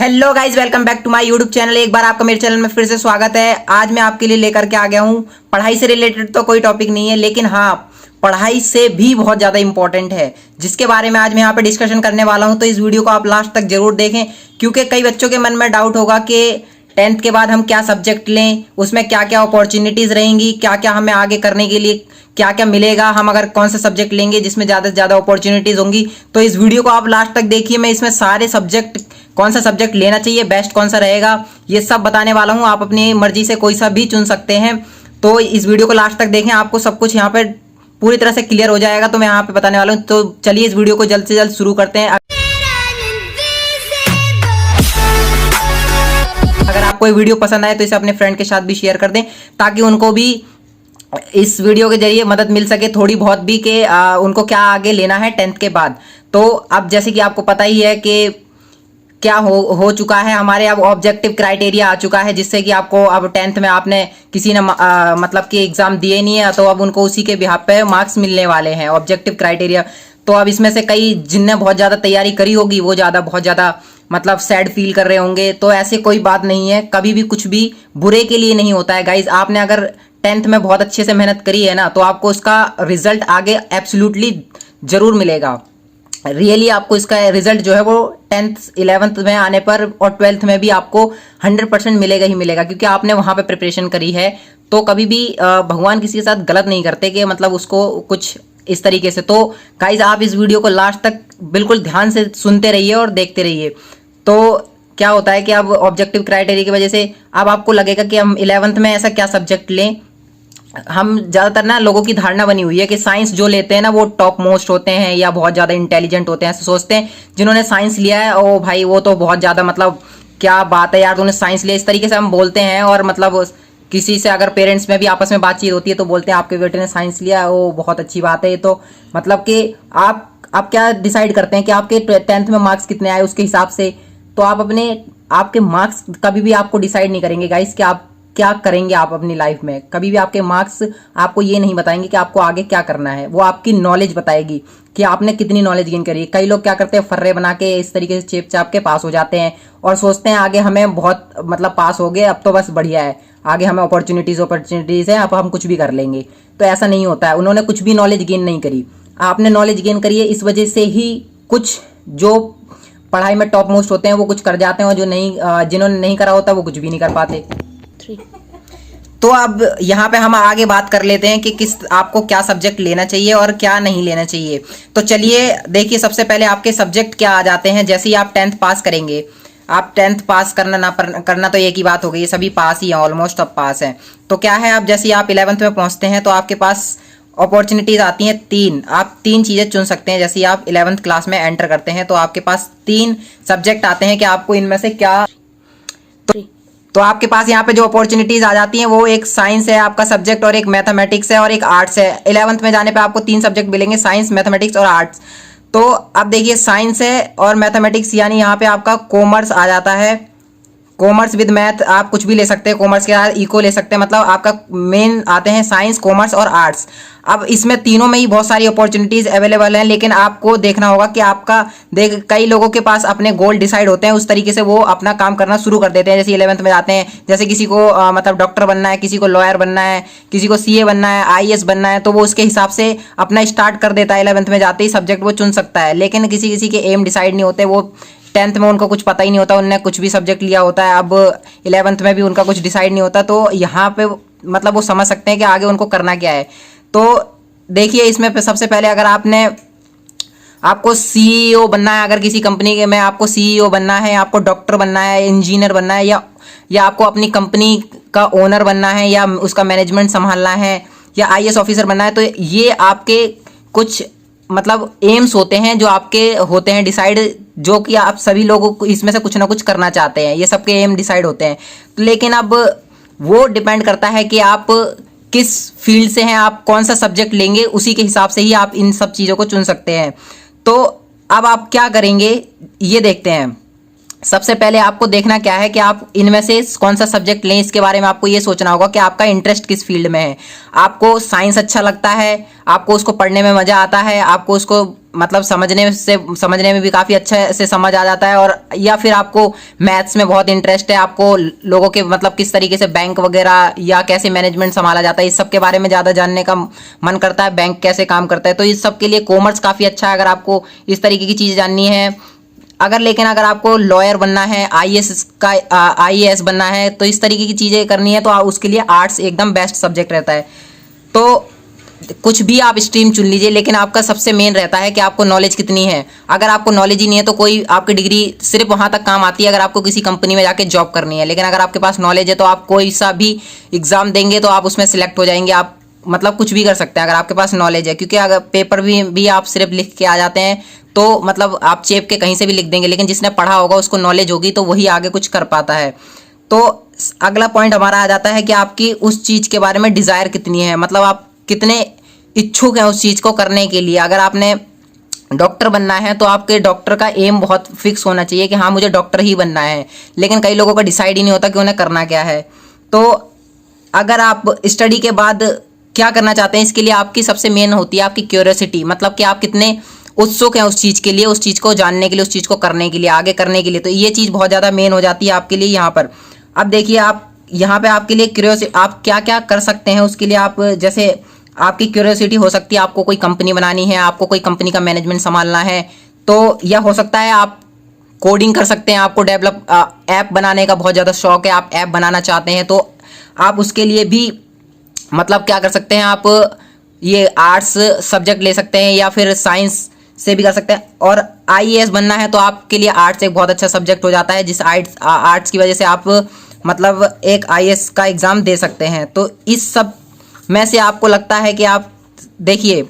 Hello guys, welcome back to my YouTube channel. एक बार आपका मेरे चैनल में फिर से स्वागत है। आज मैं आपके लिए लेकर के आ गया हूँ, पढ़ाई से रिलेटेड तो कोई टॉपिक नहीं है, लेकिन हाँ पढ़ाई से भी बहुत ज़्यादा इंपॉर्टेंट है, जिसके बारे में आज मैं यहाँ पे डिस्कशन करने वाला हूँ। तो इस वीडियो को आप लास्ट तक जरूर देखें, क्योंकि कई बच्चों के मन में डाउट होगा कि 10th के बाद हम क्या सब्जेक्ट लें, उसमें क्या क्या अपॉर्चुनिटीज़ रहेंगी, क्या क्या हमें आगे करने के लिए क्या क्या मिलेगा, हम अगर कौन सा सब्जेक्ट लेंगे जिसमें ज़्यादा से ज़्यादा अपॉर्चुनिटीज़ होंगी। तो इस वीडियो को आप लास्ट तक देखिए। मैं इसमें सारे सब्जेक्ट, कौन सा सब्जेक्ट लेना चाहिए, बेस्ट कौन सा रहेगा, ये सब बताने वाला हूँ। आप अपनी मर्जी से कोई सा भी चुन सकते हैं। तो इस वीडियो को लास्ट तक देखें, आपको सब कुछ यहाँ पे पूरी तरह से क्लियर हो जाएगा। तो मैं यहाँ पे बताने वाला हूँ। तो चलिए इस वीडियो को जल्द से जल्द शुरू करते हैं। अगर आपको ये वीडियो पसंद आए तो इसे अपने फ्रेंड के साथ भी शेयर कर दें, ताकि उनको भी इस वीडियो के जरिए मदद मिल सके थोड़ी बहुत भी, कि उनको क्या आगे लेना है 10th के बाद। तो अब जैसे कि आपको पता ही है कि क्या हो चुका है, हमारे अब ऑब्जेक्टिव क्राइटेरिया आ चुका है, जिससे कि आपको अब 10th में आपने किसी ने मतलब कि एग्जाम दिए नहीं है, तो अब उनको उसी के बिहाफ पे मार्क्स मिलने वाले हैं, ऑब्जेक्टिव क्राइटेरिया। तो अब इसमें से कई जिनने बहुत ज़्यादा तैयारी करी होगी वो बहुत ज़्यादा मतलब सैड फील कर रहे होंगे। तो ऐसे कोई बात नहीं है, कभी भी कुछ भी बुरे के लिए नहीं होता है गाइज। आपने अगर 10th में बहुत अच्छे से मेहनत करी है ना, तो आपको उसका रिजल्ट आगे एब्सोल्युटली जरूर मिलेगा। रियली आपको इसका रिजल्ट जो है वो 10th 11th में आने पर और 12th में भी आपको 100% मिलेगा ही मिलेगा, क्योंकि आपने वहाँ पे प्रिपरेशन करी है। तो कभी भी भगवान किसी के साथ गलत नहीं करते कि मतलब उसको कुछ इस तरीके से। तो गाइज आप इस वीडियो को लास्ट तक बिल्कुल ध्यान से सुनते रहिए और देखते रहिए। तो क्या होता है कि अब ऑब्जेक्टिव क्राइटेरिया की वजह से अब आपको लगेगा कि हम 11th में ऐसा क्या सब्जेक्ट लें। हम ज़्यादातर ना लोगों की धारणा बनी हुई है कि साइंस जो लेते हैं ना वो टॉप मोस्ट होते हैं या बहुत ज़्यादा इंटेलिजेंट होते हैं, ऐसे सोचते हैं। जिन्होंने साइंस लिया है ओ भाई वो तो बहुत ज़्यादा, मतलब क्या बात है यार तूने साइंस लिया, इस तरीके से हम बोलते हैं। और मतलब किसी से अगर पेरेंट्स में भी आपस में बातचीत होती है तो बोलते हैं आपके बेटे ने साइंस लिया, वो बहुत अच्छी बात है। तो मतलब कि आप क्या डिसाइड करते हैं कि आपके 10th में मार्क्स कितने आए उसके हिसाब से। तो आप आपके मार्क्स कभी भी आपको डिसाइड नहीं करेंगे गाइस कि आप क्या करेंगे आप अपनी लाइफ में। कभी भी आपके मार्क्स आपको ये नहीं बताएंगे कि आपको आगे क्या करना है, वो आपकी नॉलेज बताएगी कि आपने कितनी नॉलेज गेन करी है। कई लोग क्या करते हैं, फर्रे बना के इस तरीके से चेप चाप के पास हो जाते हैं और सोचते हैं आगे हमें बहुत मतलब पास हो गए, अब तो बस बढ़िया है, आगे हमें अपॉर्चुनिटीज़ है, अब हम कुछ भी कर लेंगे। तो ऐसा नहीं होता है। उन्होंने कुछ भी नॉलेज गेन नहीं करी, आपने नॉलेज गेन करी है। इस वजह से ही कुछ जो पढ़ाई में टॉप मोस्ट होते हैं वो कुछ कर जाते हैं, और जो नहीं जिन्होंने नहीं करा होता वो कुछ भी नहीं कर पाते। तो अब यहाँ पे हम आगे बात कर लेते हैं कि आपको क्या सब्जेक्ट लेना चाहिए और क्या नहीं लेना चाहिए। तो चलिए देखिए, सबसे पहले आपके सब्जेक्ट क्या आ जाते हैं। जैसे ही आप 10th पास करेंगे, आप 10th पास करना ना करना तो एक ही बात हो गई, सभी पास ही हैं, ऑलमोस्ट अब पास हैं। तो क्या है, आप जैसे ही आप 11th में पहुँचते हैं तो आपके पास अपॉर्चुनिटीज़ आती हैं 3। आप 3 चीज़ें चुन सकते हैं। जैसे ही आप 11th क्लास में एंटर करते हैं तो आपके पास 3 सब्जेक्ट आते हैं कि आपको इनमें से क्या। तो आपके पास यहाँ पे जो अपॉर्चुनिटीज़ आ जाती हैं वो एक साइंस है आपका सब्जेक्ट, और एक मैथमेटिक्स है, और एक आर्ट्स है। 11th में जाने पे आपको 3 सब्जेक्ट मिलेंगे, साइंस, मैथमेटिक्स और आर्ट्स। तो अब देखिए, साइंस है और मैथमेटिक्स, यानी यहाँ पे आपका कॉमर्स आ जाता है। कॉमर्स विद मैथ आप कुछ भी ले सकते हैं, कॉमर्स के साथ इको ले सकते हैं। मतलब आपका मेन आते हैं साइंस, कॉमर्स और आर्ट्स। अब इसमें तीनों में ही बहुत सारी अपॉर्चुनिटीज़ अवेलेबल हैं, लेकिन आपको देखना होगा कि आपका कई लोगों के पास अपने गोल डिसाइड होते हैं, उस तरीके से वो अपना काम करना शुरू कर देते हैं। जैसे 11th में जाते हैं, जैसे किसी को मतलब डॉक्टर बनना है, किसी को लॉयर बनना है, किसी को CA बनना है, IAS बनना है, तो वो उसके हिसाब से अपना स्टार्ट कर देता है। 11th में जाते ही सब्जेक्ट वो चुन सकता है। लेकिन किसी किसी के एम डिसाइड नहीं होते, वो 10th में उनको कुछ पता ही नहीं होता, उनने कुछ भी सब्जेक्ट लिया होता है। अब 11th में भी उनका कुछ डिसाइड नहीं होता, तो यहाँ पे मतलब वो समझ सकते हैं कि आगे उनको करना क्या है। तो देखिए, इसमें सबसे पहले अगर आपको CEO बनना है, अगर किसी कंपनी में आपको CEO बनना है, आपको डॉक्टर बनना है, इंजीनियर बनना है, या आपको अपनी कंपनी का ओनर बनना है, या उसका मैनेजमेंट संभालना है, या IAS ऑफिसर बनना है, तो ये आपके कुछ मतलब एम्स होते हैं जो आपके होते हैं डिसाइड, जो कि आप सभी लोगों को इसमें से कुछ ना कुछ करना चाहते हैं। ये सबके एम डिसाइड होते हैं। तो लेकिन अब वो डिपेंड करता है कि आप किस फील्ड से हैं, आप कौन सा सब्जेक्ट लेंगे, उसी के हिसाब से ही आप इन सब चीज़ों को चुन सकते हैं। तो अब आप क्या करेंगे ये देखते हैं। सबसे पहले आपको देखना क्या है कि आप इनमें से कौन सा सब्जेक्ट लें। इसके बारे में आपको ये सोचना होगा कि आपका इंटरेस्ट किस फील्ड में है। आपको साइंस अच्छा लगता है, आपको उसको पढ़ने में मज़ा आता है, आपको उसको मतलब समझने में भी काफ़ी अच्छे से समझ आ जाता है। और या फिर आपको मैथ्स में बहुत इंटरेस्ट है, आपको लोगों के मतलब किस तरीके से बैंक वगैरह या कैसे मैनेजमेंट संभाला जाता है, इस सब के बारे में ज़्यादा जानने का मन करता है, बैंक कैसे काम करता है, तो इस सब के लिए कॉमर्स काफ़ी अच्छा है अगर आपको इस तरीके की चीज़ें जाननी है। लेकिन अगर आपको लॉयर बनना है, आईएएस बनना है, तो इस तरीके की चीज़ें करनी है, तो उसके लिए आर्ट्स एकदम बेस्ट सब्जेक्ट रहता है। तो कुछ भी आप स्ट्रीम चुन लीजिए, लेकिन आपका सबसे मेन रहता है कि आपको नॉलेज कितनी है। अगर आपको नॉलेज ही नहीं है तो कोई आपकी डिग्री सिर्फ वहाँ तक काम आती है अगर आपको किसी कंपनी में जाके जॉब करनी है। लेकिन अगर आपके पास नॉलेज है तो आप कोई सा भी एग्ज़ाम देंगे तो आप उसमें सिलेक्ट हो जाएंगे। आप मतलब कुछ भी कर सकते हैं अगर आपके पास नॉलेज है, क्योंकि अगर पेपर भी आप सिर्फ लिख के आ जाते हैं तो मतलब आप चेप के कहीं से भी लिख देंगे, लेकिन जिसने पढ़ा होगा उसको नॉलेज होगी तो वही आगे कुछ कर पाता है। तो अगला पॉइंट हमारा आ जाता है कि आपकी उस चीज़ के बारे में डिज़ायर कितनी है, मतलब आप कितने इच्छुक हैं उस चीज़ को करने के लिए। अगर आपने डॉक्टर बनना है तो आपके डॉक्टर का एम बहुत फिक्स होना चाहिए कि हाँ मुझे डॉक्टर ही बनना है, लेकिन कई लोगों का डिसाइड ही नहीं होता कि उन्हें करना क्या है। तो अगर आप स्टडी के बाद क्या करना चाहते हैं, इसके लिए आपकी सबसे मेन होती है आपकी क्यूरियोसिटी, मतलब कि आप कितने उत्सुक हैं उस चीज़ के लिए, उस चीज़ को जानने के लिए, उस चीज़ को करने के लिए, आगे करने के लिए। तो ये चीज़ बहुत ज़्यादा मेन हो जाती है आपके लिए यहाँ पर। अब देखिए आप यहाँ पे आपके लिए क्यूरियोसिटी आप क्या क्या कर सकते हैं उसके लिए। आप जैसे आपकी क्यूरियोसिटी हो सकती है आपको कोई कंपनी बनानी है, आपको कोई कंपनी का मैनेजमेंट संभालना है, तो यह हो सकता है आप कोडिंग कर सकते हैं, आपको डेवलप ऐप बनाने का बहुत ज़्यादा शौक है, आप ऐप बनाना चाहते हैं, तो आप उसके लिए भी मतलब क्या कर सकते हैं, आप ये आर्ट्स सब्जेक्ट ले सकते हैं या फिर साइंस से भी कर सकते हैं। और आईएएस बनना है तो आपके लिए आर्ट्स एक बहुत अच्छा सब्जेक्ट हो जाता है, जिस आर्ट्स की वजह से आप मतलब एक आईएएस का एग्ज़ाम दे सकते हैं। तो इस सब में से आपको लगता है कि आप देखिए,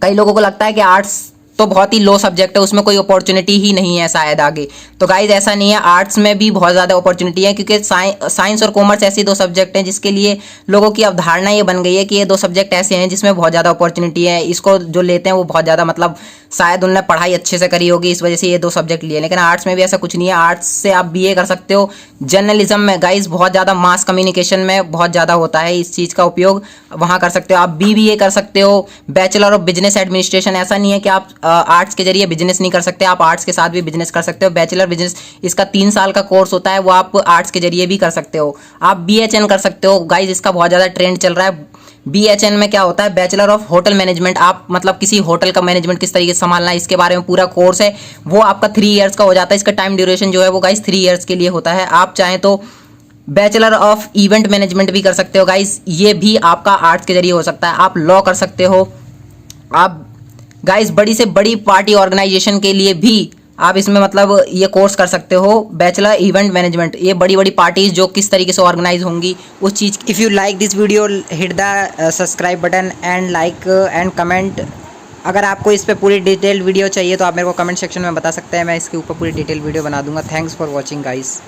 कई लोगों को लगता है कि आर्ट्स तो बहुत ही लो सब्जेक्ट है, उसमें कोई अपॉर्चुनिटी ही नहीं है शायद आगे। तो गाइज ऐसा नहीं है, आर्ट्स में भी बहुत ज़्यादा अपॉर्चुनिटी है, क्योंकि साइंस और कॉमर्स ऐसे दो सब्जेक्ट हैं जिसके लिए लोगों की अवधारणा ये बन गई है कि ये दो सब्जेक्ट ऐसे हैं जिसमें बहुत ज़्यादा अपॉर्चुनिटी है। इसको जो लेते हैं वो बहुत ज़्यादा मतलब शायद उनने पढ़ाई अच्छे से करी होगी, इस वजह से ये दो सब्जेक्ट लिए। लेकिन आर्ट्स में भी ऐसा कुछ नहीं है, आर्ट्स से आप बीए कर सकते हो। जर्नलिज्म में गाइज बहुत ज़्यादा मास कम्युनिकेशन में बहुत ज़्यादा होता है इस चीज़ का उपयोग, वहाँ कर सकते हो। आप बीबीए कर सकते हो, बैचलर ऑफ बिजनेस एडमिनिस्ट्रेशन। ऐसा नहीं है कि आप आर्ट्स के जरिए बिजनेस नहीं कर सकते, आप आर्ट्स के साथ भी बिजनेस कर सकते हो। बैचलर बिजनेस इसका 3 साल का कोर्स होता है, वो आप आर्ट्स के जरिए भी कर सकते हो। आप बीएचएन कर सकते हो गाइज, इसका बहुत ज़्यादा ट्रेंड चल रहा है। बीएचएन में क्या होता है, बैचलर ऑफ होटल मैनेजमेंट। आप मतलब किसी होटल का मैनेजमेंट किस तरीके से संभालना है इसके बारे में पूरा कोर्स है, वो आपका 3 ईयर्स का हो जाता है। इसका टाइम ड्यूरेशन जो है वो गाइज 3 ईयर्स के लिए होता है। आप चाहें तो बैचलर ऑफ इवेंट मैनेजमेंट भी कर सकते हो गाइज, ये भी आपका आर्ट्स के जरिए हो सकता है। आप लॉ कर सकते हो। आप गाइज बड़ी से बड़ी पार्टी ऑर्गेनाइजेशन के लिए भी आप इसमें मतलब ये कोर्स कर सकते हो, बैचलर इवेंट मैनेजमेंट। ये बड़ी बड़ी पार्टीज जो किस तरीके से ऑर्गेनाइज होंगी उस चीज़। If you like this video hit the subscribe button and like and comment. अगर आपको इस पर पूरी डिटेल वीडियो चाहिए तो आप मेरे को कमेंट सेक्शन में बता सकते हैं, मैं इसके ऊपर पूरी डिटेल वीडियो बना दूंगा। Thanks for watching guys.